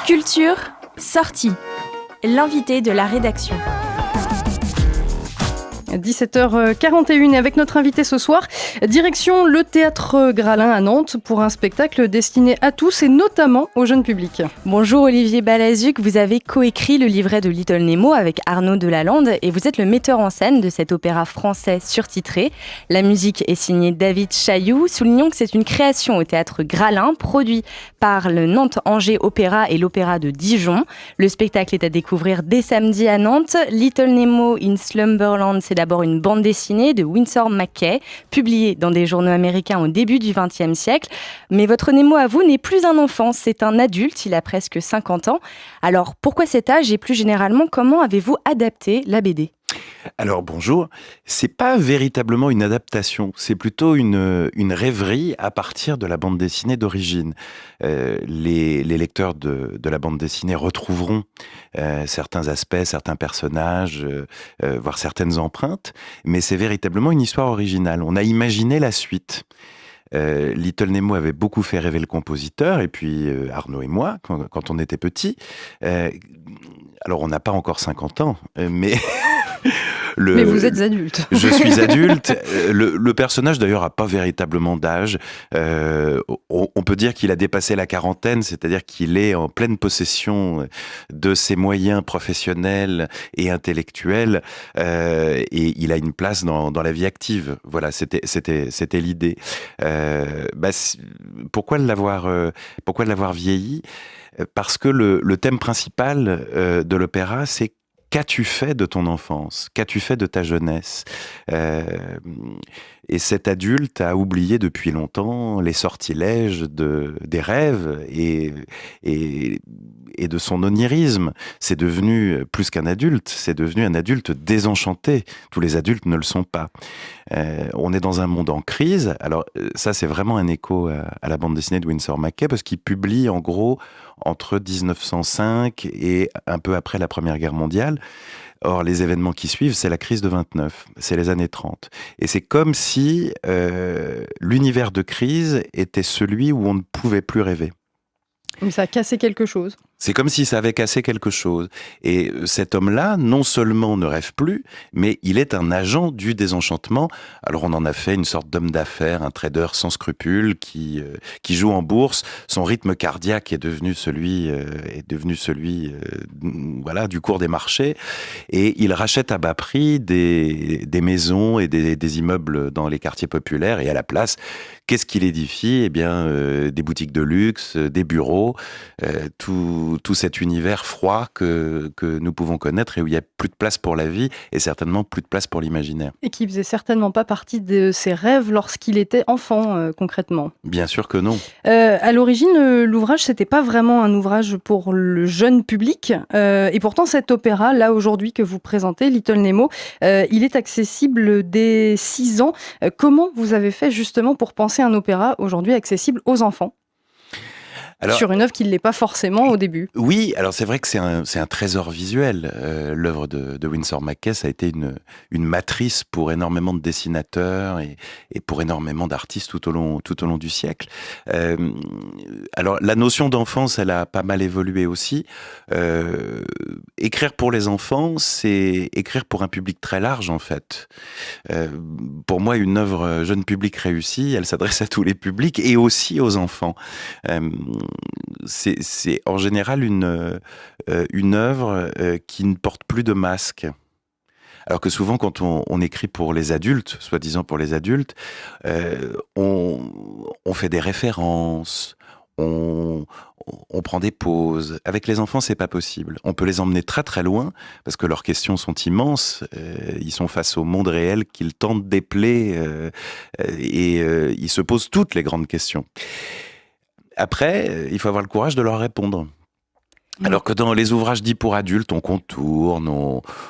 Culture, sortie. L'invité de la rédaction. 17h41 et avec notre invité ce soir, direction le Théâtre Gralin à Nantes pour un spectacle destiné à tous et notamment au jeune public. Bonjour Olivier Balazuc, vous avez coécrit le livret de Little Nemo avec Arnaud Delalande et vous êtes le metteur en scène de cet opéra français surtitré. La musique est signée David Chailloux. Soulignons que c'est une création au Théâtre Gralin, produit par le Nantes-Angers Opéra et l'Opéra de Dijon. Le spectacle est à découvrir dès samedi à Nantes. Little Nemo in Slumberland, c'est d'abord une bande dessinée de Winsor McCay, publiée dans des journaux américains au début du XXe siècle. Mais votre Nemo à vous n'est plus un enfant, c'est un adulte, il a presque 50 ans. Alors pourquoi cet âge et plus généralement, comment avez-vous adapté la BD ? Alors bonjour, c'est pas véritablement une adaptation, c'est plutôt une rêverie à partir de la bande dessinée d'origine. Les lecteurs de la bande dessinée retrouveront certains aspects, certains personnages, voire certaines empreintes, mais c'est véritablement une histoire originale. On a imaginé la suite. Little Nemo avait beaucoup fait rêver le compositeur, et puis Arnaud et moi, quand on était petits. Alors on n'a pas encore 50 ans, mais... Mais vous êtes adulte. Je suis adulte. Le personnage, d'ailleurs, n'a pas véritablement d'âge. On peut dire qu'il a dépassé la quarantaine, c'est-à-dire qu'il est en pleine possession de ses moyens professionnels et intellectuels, et il a une place dans la vie active. Voilà, c'était l'idée. Pourquoi l'avoir vieilli ? Parce que le thème principal de l'opéra, c'est: qu'as-tu fait de ton enfance ? Qu'as-tu fait de ta jeunesse ? Et cet adulte a oublié depuis longtemps les sortilèges des rêves et de son onirisme. C'est devenu plus qu'un adulte, c'est devenu un adulte désenchanté. Tous les adultes ne le sont pas. On est dans un monde en crise. Alors ça, c'est vraiment un écho à la bande dessinée de Winsor McCay, parce qu'il publie en gros entre 1905 et un peu après la Première Guerre mondiale. Or, les événements qui suivent, c'est la crise de 29, c'est les années 30. Et c'est comme si l'univers de crise était celui où on ne pouvait plus rêver. Mais ça a cassé quelque chose. C'est comme si ça avait cassé quelque chose. Et cet homme-là, non seulement ne rêve plus, mais il est un agent du désenchantement. Alors on en a fait une sorte d'homme d'affaires, un trader sans scrupules qui joue en bourse. Son rythme cardiaque est devenu celui voilà, du cours des marchés. Et il rachète à bas prix des maisons et des immeubles dans les quartiers populaires. Et à la place, qu'est-ce qu'il édifie ? Eh bien, des boutiques de luxe, des bureaux, tout cet univers froid que nous pouvons connaître et où il n'y a plus de place pour la vie et certainement plus de place pour l'imaginaire. Et qui faisait certainement pas partie de ses rêves lorsqu'il était enfant, concrètement. Bien sûr que non. À l'origine, l'ouvrage, c'était pas vraiment un ouvrage pour le jeune public. Et pourtant, cet opéra, là, aujourd'hui, que vous présentez, Little Nemo, il est accessible dès 6 ans. Comment vous avez fait, justement, pour penser un opéra aujourd'hui accessible aux enfants ? Alors, sur une œuvre qui ne l'est pas forcément au début. Oui, alors c'est vrai que c'est un trésor visuel. L'œuvre de Winsor McCay, ça a été une matrice pour énormément de dessinateurs et pour énormément d'artistes tout au long du siècle. Alors la notion d'enfance, elle a pas mal évolué aussi. Écrire pour les enfants, c'est écrire pour un public très large en fait. Pour moi, une œuvre jeune public réussie, elle s'adresse à tous les publics et aussi aux enfants. C'est en général une œuvre qui ne porte plus de masque. Alors que souvent, quand on écrit pour les adultes, soi-disant pour les adultes, on fait des références, on prend des pauses. Avec les enfants, c'est pas possible. On peut les emmener très très loin parce que leurs questions sont immenses. Ils sont face au monde réel qu'ils tentent d'épeler et ils se posent toutes les grandes questions. Après, il faut avoir le courage de leur répondre. Alors que dans les ouvrages dits pour adultes, on contourne,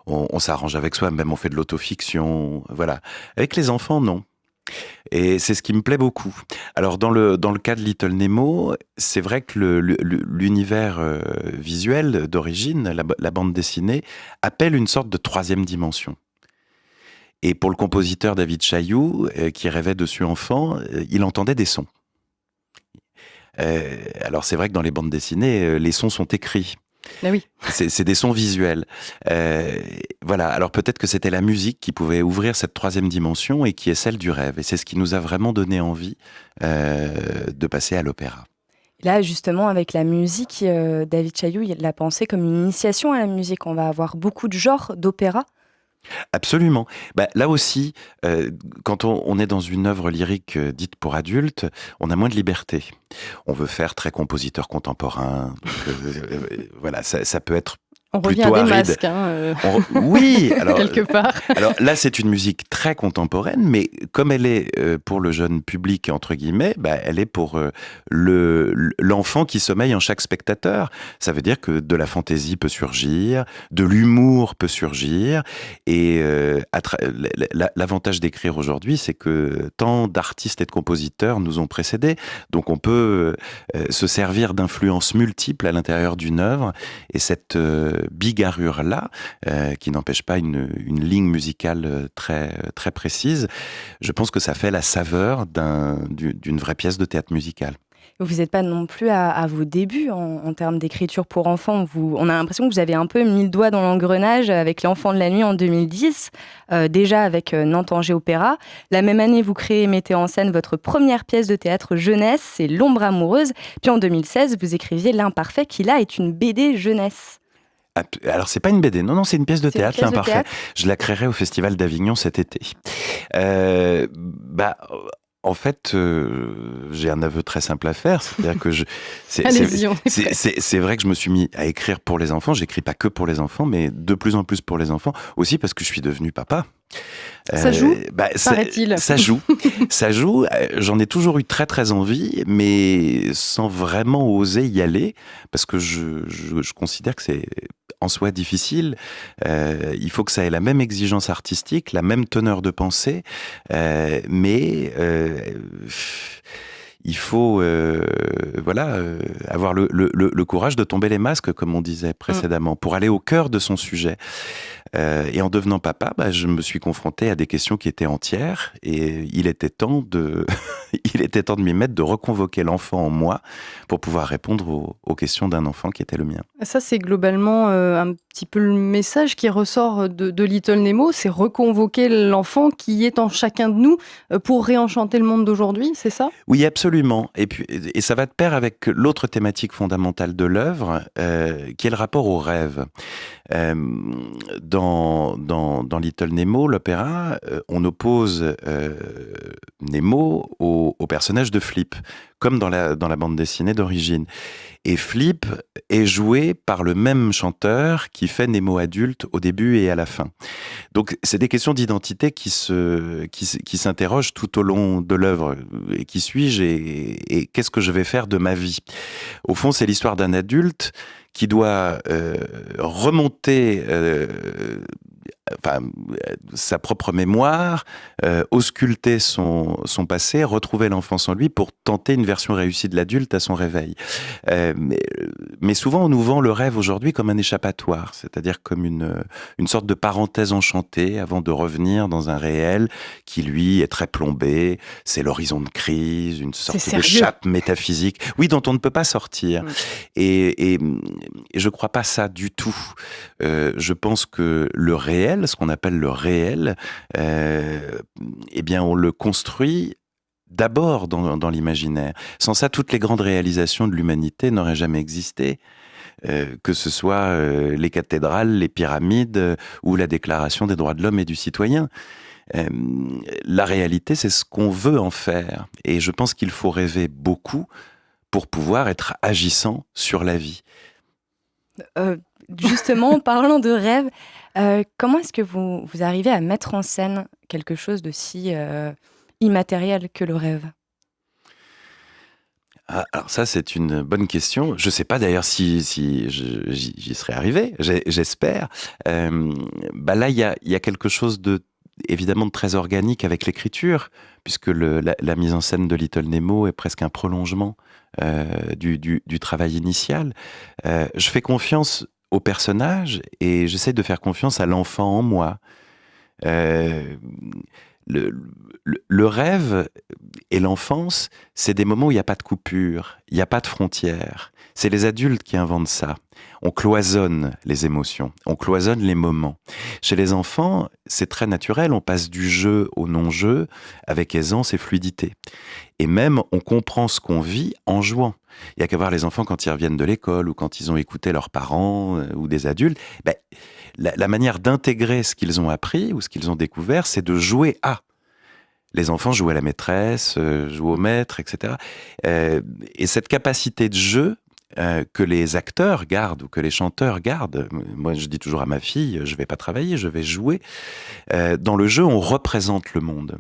on s'arrange avec soi-même, on fait de l'autofiction, voilà. Avec les enfants, non. Et c'est ce qui me plaît beaucoup. Alors dans le cas de Little Nemo, c'est vrai que l'univers visuel d'origine, la bande dessinée, appelle une sorte de troisième dimension. Et pour le compositeur David Chailloux, qui rêvait dessus enfant, il entendait des sons. Alors c'est vrai que dans les bandes dessinées, les sons sont écrits. Ah oui. C'est des sons visuels. Voilà. Alors peut-être que c'était la musique qui pouvait ouvrir cette troisième dimension et qui est celle du rêve. Et c'est ce qui nous a vraiment donné envie de passer à l'opéra. Là, justement, avec la musique, David Chailloux, il l'a pensé comme une initiation à la musique. On va avoir beaucoup de genres d'opéra. Absolument. Là aussi, quand on est dans une œuvre lyrique dite pour adultes, on a moins de liberté. On veut faire très compositeur contemporain. Donc, voilà, ça peut être On revient plutôt à des aride. masques, hein, Oui, alors, quelque part. alors là, c'est une musique très contemporaine, mais comme elle est pour le jeune public, entre guillemets, elle est pour l'enfant qui sommeille en chaque spectateur. Ça veut dire que de la fantaisie peut surgir, de l'humour peut surgir, et l'avantage d'écrire aujourd'hui, c'est que tant d'artistes et de compositeurs nous ont précédés, donc on peut se servir d'influences multiples à l'intérieur d'une œuvre, et cette bigarrure-là, qui n'empêche pas une ligne musicale très, très précise, je pense que ça fait la saveur d'une vraie pièce de théâtre musical. Vous n'êtes pas non plus à vos débuts en termes d'écriture pour enfants. On a l'impression que vous avez un peu mis le doigt dans l'engrenage avec L'Enfant de la Nuit en 2010, déjà avec Nantes Angers Opéra. La même année, vous créez et mettez en scène votre première pièce de théâtre jeunesse, c'est L'Ombre amoureuse. Puis en 2016, vous écriviez L'Imparfait, qui là est une BD jeunesse. Alors, c'est pas une BD, non, c'est une pièce de théâtre, pièce de L'Imparfait. théâtre. Je la créerai au Festival d'Avignon cet été. En fait, j'ai un aveu très simple à faire, c'est-à-dire que Allez-y, on est prêt. c'est vrai que je me suis mis à écrire pour les enfants. J'écris pas que pour les enfants, mais de plus en plus pour les enfants, aussi parce que je suis devenu papa. Ça joue, paraît-il. Ça joue. Ça joue. J'en ai toujours eu très très envie, mais sans vraiment oser y aller, parce que je considère que c'est en soi difficile. Il faut que ça ait la même exigence artistique, la même teneur de pensée, mais il faut avoir le courage de tomber les masques, comme on disait précédemment, pour aller au cœur de son sujet. Et en devenant papa, je me suis confronté à des questions qui étaient entières, et il était temps de m'y mettre, de reconvoquer l'enfant en moi pour pouvoir répondre aux questions d'un enfant qui était le mien. Ça, c'est globalement un petit peu le message qui ressort de Little Nemo, c'est reconvoquer l'enfant qui est en chacun de nous pour réenchanter le monde d'aujourd'hui, c'est ça ? Oui, absolument. Et ça va de pair avec l'autre thématique fondamentale de l'œuvre, qui est le rapport au rêve. Dans Little Nemo, l'opéra, on oppose Nemo au personnage de Flip, comme dans la bande dessinée d'origine. Et Flip est joué par le même chanteur qui fait Nemo adulte au début et à la fin. Donc, c'est des questions d'identité qui s'interrogent tout au long de l'œuvre. Et qui suis-je et qu'est-ce que je vais faire de ma vie ? Au fond, c'est l'histoire d'un adulte qui doit remonter sa propre mémoire, ausculter son passé, retrouver l'enfance en lui pour tenter une version réussie de l'adulte à son réveil. Mais souvent, on nous vend le rêve aujourd'hui comme un échappatoire, c'est-à-dire comme une sorte de parenthèse enchantée avant de revenir dans un réel qui, lui, est très plombé. C'est l'horizon de crise, une sorte de chape métaphysique, oui, dont on ne peut pas sortir. Et je crois pas ça du tout. Je pense que le réel, ce qu'on appelle le réel, on le construit d'abord dans l'imaginaire. Sans ça, toutes les grandes réalisations de l'humanité n'auraient jamais existé. Que ce soit les cathédrales, les pyramides ou la Déclaration des droits de l'homme et du citoyen. La réalité, c'est ce qu'on veut en faire. Et je pense qu'il faut rêver beaucoup pour pouvoir être agissant sur la vie. Justement, en parlant de rêve, comment est-ce que vous arrivez à mettre en scène quelque chose de si immatériel que le rêve ? Alors ça, c'est une bonne question. Je ne sais pas d'ailleurs si j'y serais arrivé, j'espère. Là, il y a quelque chose évidemment de très organique avec l'écriture, puisque la mise en scène de Little Nemo est presque un prolongement du travail initial. Je fais confiance au personnage et j'essaie de faire confiance à l'enfant en moi. le rêve et l'enfance, c'est des moments où il n'y a pas de coupure, il n'y a pas de frontières. C'est les adultes qui inventent ça. On cloisonne les émotions, on cloisonne les moments. Chez les enfants, c'est très naturel, on passe du jeu au non-jeu avec aisance et fluidité. Et même, on comprend ce qu'on vit en jouant. Il n'y a qu'à voir les enfants quand ils reviennent de l'école ou quand ils ont écouté leurs parents ou des adultes. La manière d'intégrer ce qu'ils ont appris ou ce qu'ils ont découvert, c'est de jouer à. Les enfants jouent à la maîtresse, jouent au maître, etc. Et cette capacité de jeu que les acteurs gardent ou que les chanteurs gardent, moi je dis toujours à ma fille, je vais pas travailler, je vais jouer. Dans le jeu, on représente le monde.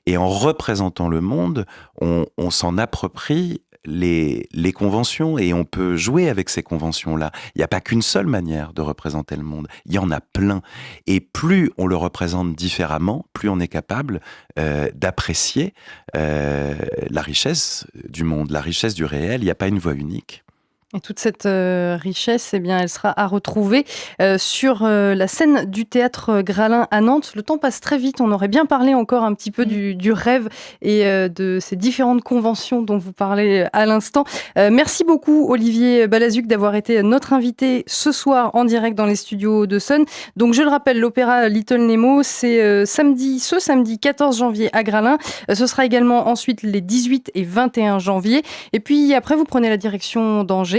Et en représentant le monde, on s'en approprie les conventions et on peut jouer avec ces conventions-là. Il n'y a pas qu'une seule manière de représenter le monde. Il y en a plein. Et plus on le représente différemment, plus on est capable d'apprécier la richesse du monde, la richesse du réel. Il n'y a pas une voie unique. Et toute cette richesse, eh bien, elle sera à retrouver sur la scène du théâtre Gralin à Nantes. Le temps passe très vite. On aurait bien parlé encore un petit peu du rêve et de ces différentes conventions dont vous parlez à l'instant. Merci beaucoup, Olivier Balazuc, d'avoir été notre invité ce soir en direct dans les studios de Sun. Donc, je le rappelle, l'opéra Little Nemo, c'est ce samedi 14 janvier à Gralin. Ce sera également ensuite les 18 et 21 janvier. Et puis après, vous prenez la direction d'Angers.